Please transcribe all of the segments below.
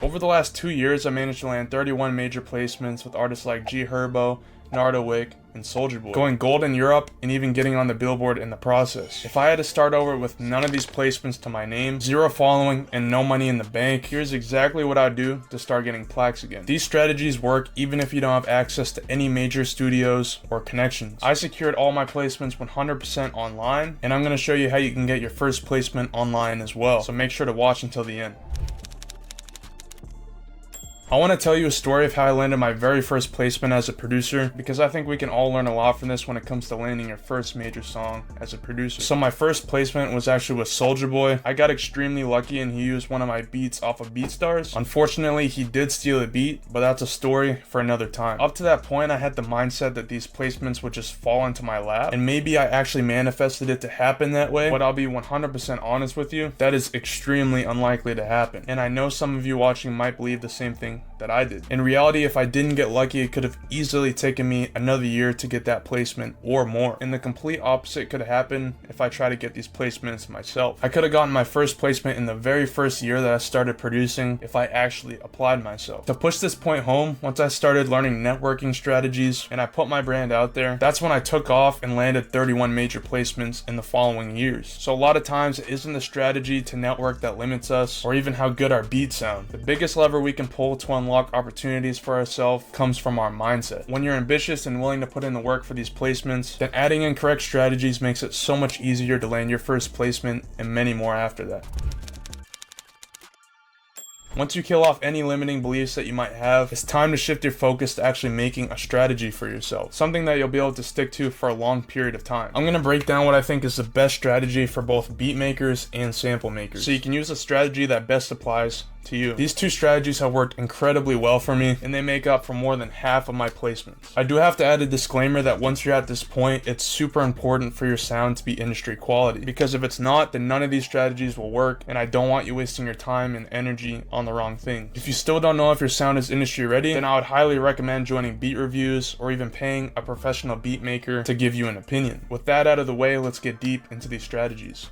Over the last 2 years, I managed to land 31 major placements with artists like G Herbo, Nardowick, and Soulja Boy, going gold in Europe and even getting on the Billboard in the process. If I had to start over with none of these placements to my name, zero following, and no money in the bank, here's exactly what I'd do to start getting plaques again. These strategies work even if you don't have access to any major studios or connections. I secured all my placements 100% online, and I'm going to show you how you can get your first placement online as well, so make sure to watch until the end. I want to tell you a story of how I landed my very first placement as a producer, because I think we can all learn a lot from this when it comes to landing your first major song as a producer. So my first placement was actually with Soulja Boy. I got extremely lucky and he used one of my beats off of BeatStars. Unfortunately, he did steal a beat, but that's a story for another time. Up to that point, I had the mindset that these placements would just fall into my lap, and maybe I actually manifested it to happen that way, but I'll be 100% honest with you, that is extremely unlikely to happen. And I know some of you watching might believe the same thing that I did. In reality, if I didn't get lucky, it could have easily taken me another year to get that placement or more. And the complete opposite could have happened if I try to get these placements myself. I could have gotten my first placement in the very first year that I started producing if I actually applied myself. To push this point home, once I started learning networking strategies and I put my brand out there, that's when I took off and landed 31 major placements in the following years. So a lot of times it isn't the strategy to network that limits us, or even how good our beats sound. The biggest lever we can pull to unlock opportunities for ourselves comes from our mindset. When you're ambitious and willing to put in the work for these placements, then adding in correct strategies makes it so much easier to land your first placement and many more after that. Once you kill off any limiting beliefs that you might have, it's time to shift your focus to actually making a strategy for yourself. Something that you'll be able to stick to for a long period of time. I'm going to break down what I think is the best strategy for both beat makers and sample makers, so you can use a strategy that best applies to you. These two strategies have worked incredibly well for me, and they make up for more than half of my placements. I do have to add a disclaimer that once you're at this point, it's super important for your sound to be industry quality, because if it's not, then none of these strategies will work, and I don't want you wasting your time and energy on the wrong thing. If you still don't know if your sound is industry ready, then I would highly recommend joining beat reviews or even paying a professional beat maker to give you an opinion. With that out of the way, let's get deep into these strategies.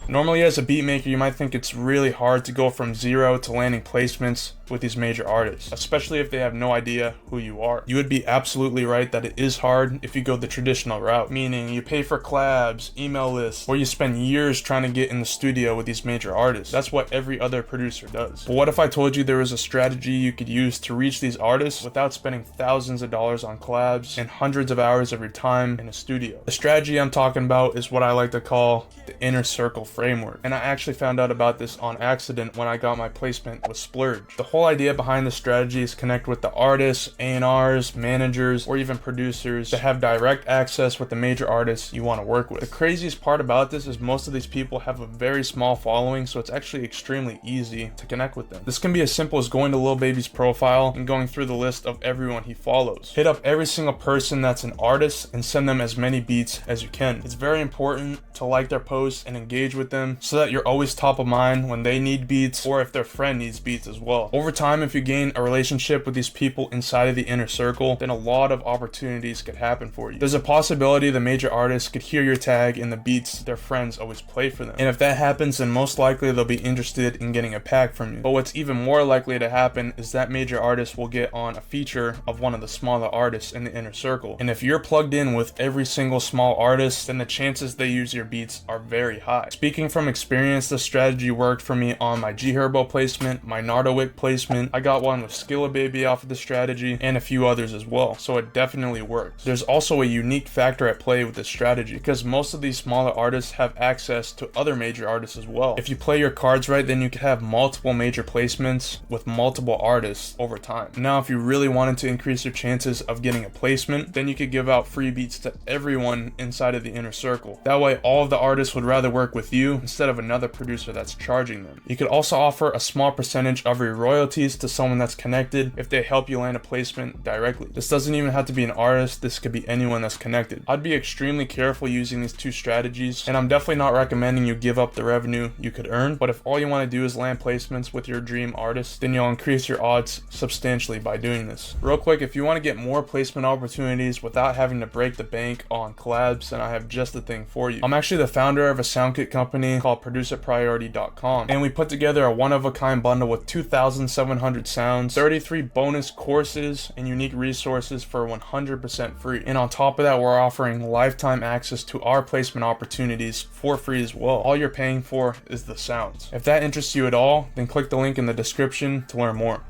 Normally, as a beat maker, you might think it's really hard to go from zero to landing placements with these major artists, especially if they have no idea who you are. You would be absolutely right that it is hard if you go the traditional route, meaning you pay for collabs, email lists, or you spend years trying to get in the studio with these major artists. That's what every other producer does. But what if I told you there was a strategy you could use to reach these artists without spending thousands of dollars on collabs and hundreds of hours of your time in a studio? The strategy I'm talking about is what I like to call the inner circle framework, and I actually found out about this on accident when I got my placement with Splurge. The whole idea behind the strategy is connect with the artists, A&Rs, managers, or even producers that have direct access with the major artists you want to work with. The craziest part about this is most of these people have a very small following, so it's actually extremely easy to connect with them. This can be as simple as going to Lil Baby's profile and going through the list of everyone he follows. Hit up every single person that's an artist and send them as many beats as you can. It's very important to like their posts and engage with them so that you're always top of mind when they need beats, or if their friend needs beats as well. Over time, if you gain a relationship with these people inside of the inner circle, then a lot of opportunities could happen for you. There's a possibility the major artists could hear your tag in the beats their friends always play for them. And if that happens, then most likely they'll be interested in getting a pack from you. But what's even more likely to happen is that major artist will get on a feature of one of the smaller artists in the inner circle. And if you're plugged in with every single small artist, then the chances they use your beats are very high. Speaking from experience, this strategy worked for me on my G Herbo placement, my Nardowick placement. I got one with Skilla Baby off of the strategy, and a few others as well, so it definitely works. There's also a unique factor at play with this strategy, because most of these smaller artists have access to other major artists as well. If you play your cards right, then you could have multiple major placements with multiple artists over time. Now, if you really wanted to increase your chances of getting a placement, then you could give out free beats to everyone inside of the inner circle. That way, all of the artists would rather work with you instead of another producer that's charging them. You could also offer a small percentage of your royalties to someone that's connected if they help you land a placement directly. This doesn't even have to be an artist, this could be anyone that's connected. I'd be extremely careful using these two strategies, and I'm definitely not recommending you give up the revenue you could earn, but if all you want to do is land placements with your dream artist, then you'll increase your odds substantially by doing this. Real quick, if you want to get more placement opportunities without having to break the bank on collabs, then I have just the thing for you. I'm actually the founder of a sound kit company company called producerpriority.com, and we put together a one-of-a-kind bundle with 2,700 sounds, 33 bonus courses, and unique resources for 100% free. And on top of that, we're offering lifetime access to our placement opportunities for free as well. All you're paying for is the sounds. If that interests you at all, then click the link in the description to learn more.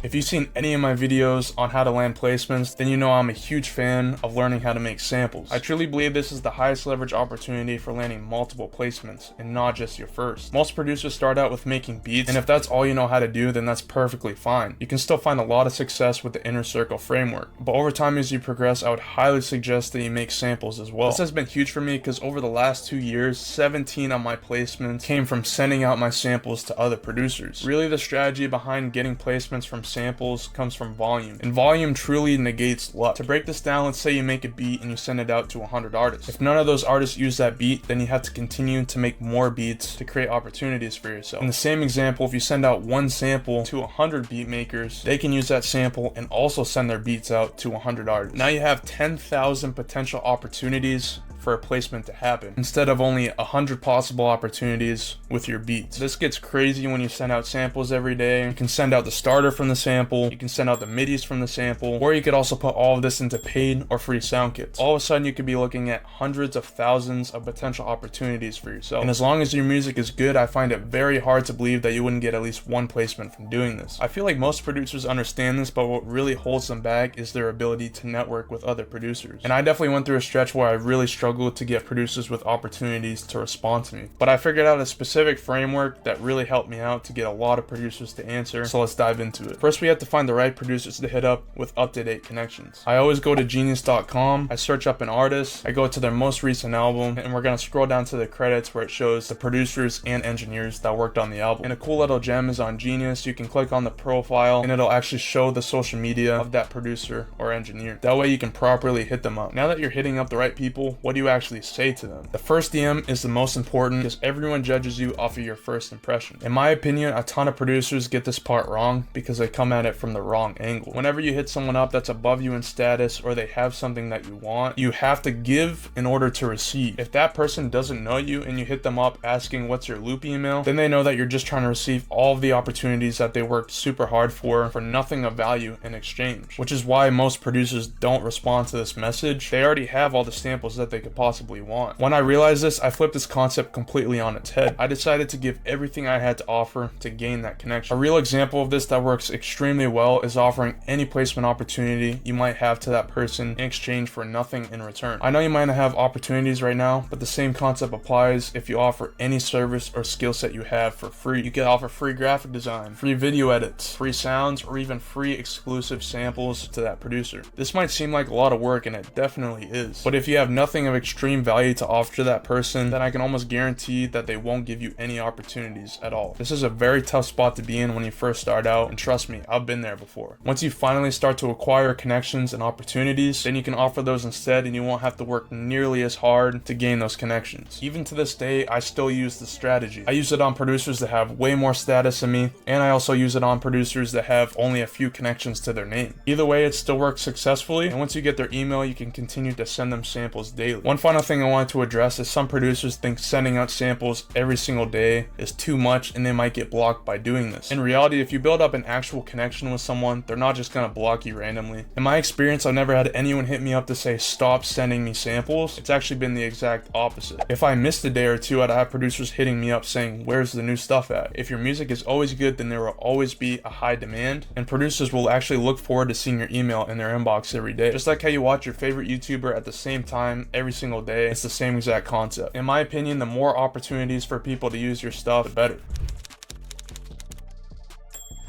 If you've seen any of my videos on how to land placements, then you know I'm a huge fan of learning how to make samples. I truly believe this is the highest leverage opportunity for landing multiple placements and not just your first. Most producers start out with making beats, and if that's all you know how to do, then that's perfectly fine. You can still find a lot of success with the Inner Circle framework, but over time as you progress, I would highly suggest that you make samples as well. This has been huge for me because over the last 2 years, 17 of my placements came from sending out my samples to other producers. Really, the strategy behind getting placements from samples comes from volume, and volume truly negates luck. To break this down, let's say you make a beat and you send it out to 100 artists. If none of those artists use that beat, then you have to continue to make more beats to create opportunities for yourself. In the same example, if you send out one sample to 100 beat makers, they can use that sample and also send their beats out to 100 artists. Now you have 10,000 potential opportunities for a placement to happen instead of only 100 possible opportunities with your beats. This gets crazy when you send out samples every day. You can send out the starter from the sample, you can send out the midis from the sample, or you could also put all of this into paid or free sound kits. All of a sudden you could be looking at hundreds of thousands of potential opportunities for yourself. And as long as your music is good, I find it very hard to believe that you wouldn't get at least one placement from doing this. I feel like most producers understand this, but what really holds them back is their ability to network with other producers. And I definitely went through a stretch where I really struggled to get producers with opportunities to respond to me. But I figured out a specific framework that really helped me out to get a lot of producers to answer, so let's dive into it. First, we have to find the right producers to hit up with up-to-date connections. I always go to genius.com, I search up an artist, I go to their most recent album, and we're gonna scroll down to the credits where it shows the producers and engineers that worked on the album. And a cool little gem is on Genius, you can click on the profile and it'll actually show the social media of that producer or engineer. That way you can properly hit them up. Now that you're hitting up the right people, what do you actually say to them? The first DM is the most important because everyone judges you off of your first impression. In my opinion, a ton of producers get this part wrong because they come at it from the wrong angle. Whenever you hit someone up that's above you in status or they have something that you want, you have to give in order to receive. If that person doesn't know you and you hit them up asking what's your loop email, then they know that you're just trying to receive all of the opportunities that they worked super hard for nothing of value in exchange, which is why most producers don't respond to this message. They already have all the samples that they could possibly want. When I realized this, I flipped this concept completely on its head. I decided to give everything I had to offer to gain that connection. A real example of this that works extremely well is offering any placement opportunity you might have to that person in exchange for nothing in return. I know you might not have opportunities right now, but the same concept applies if you offer any service or skill set you have for free. You can offer free graphic design, free video edits, free sounds, or even free exclusive samples to that producer. This might seem like a lot of work, and it definitely is, but if you have nothing of extreme value to offer to that person, then I can almost guarantee that they won't give you any opportunities at all. This is a very tough spot to be in when you first start out, and trust me, I've been there before. Once you finally start to acquire connections and opportunities, then you can offer those instead and you won't have to work nearly as hard to gain those connections. Even to this day, I still use this strategy. I use it on producers that have way more status than me, and I also use it on producers that have only a few connections to their name. Either way, it still works successfully, and once you get their email, you can continue to send them samples daily. One final thing I wanted to address is some producers think sending out samples every single day is too much and they might get blocked by doing this. In reality, if you build up an actual connection with someone, they're not just gonna block you randomly. In my experience, I've never had anyone hit me up to say stop sending me samples. It's actually been the exact opposite. If I missed a day or two, I'd have producers hitting me up saying, where's the new stuff at? If your music is always good, then there will always be a high demand, and producers will actually look forward to seeing your email in their inbox every day. Just like how you watch your favorite YouTuber at the same time every single day, it's the same exact concept. In my opinion, the more opportunities for people to use your stuff, the better.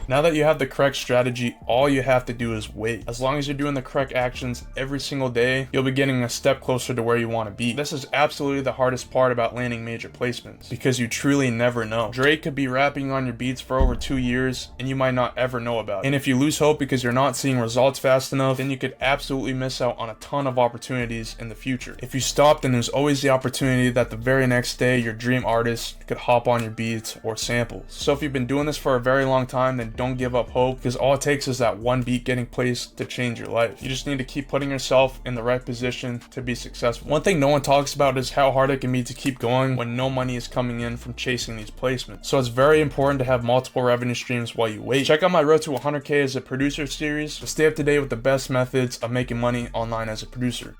Now that you have the correct strategy, all you have to do is wait. As long as you're doing the correct actions every single day, you'll be getting a step closer to where you want to be. This is absolutely the hardest part about landing major placements, because you truly never know. Drake could be rapping on your beats for over 2 years and you might not ever know about it. And if you lose hope because you're not seeing results fast enough, then you could absolutely miss out on a ton of opportunities in the future. If you stop, then there's always the opportunity that the very next day your dream artist could hop on your beats or samples. So if you've been doing this for a very long time, then don't give up hope, because all it takes is that one beat getting placed to change your life. You just need to keep putting yourself in the right position to be successful. One thing no one talks about is how hard it can be to keep going when no money is coming in from chasing these placements. So it's very important to have multiple revenue streams while you wait. Check out my Road to 100K as a Producer series to stay up to date with the best methods of making money online as a producer.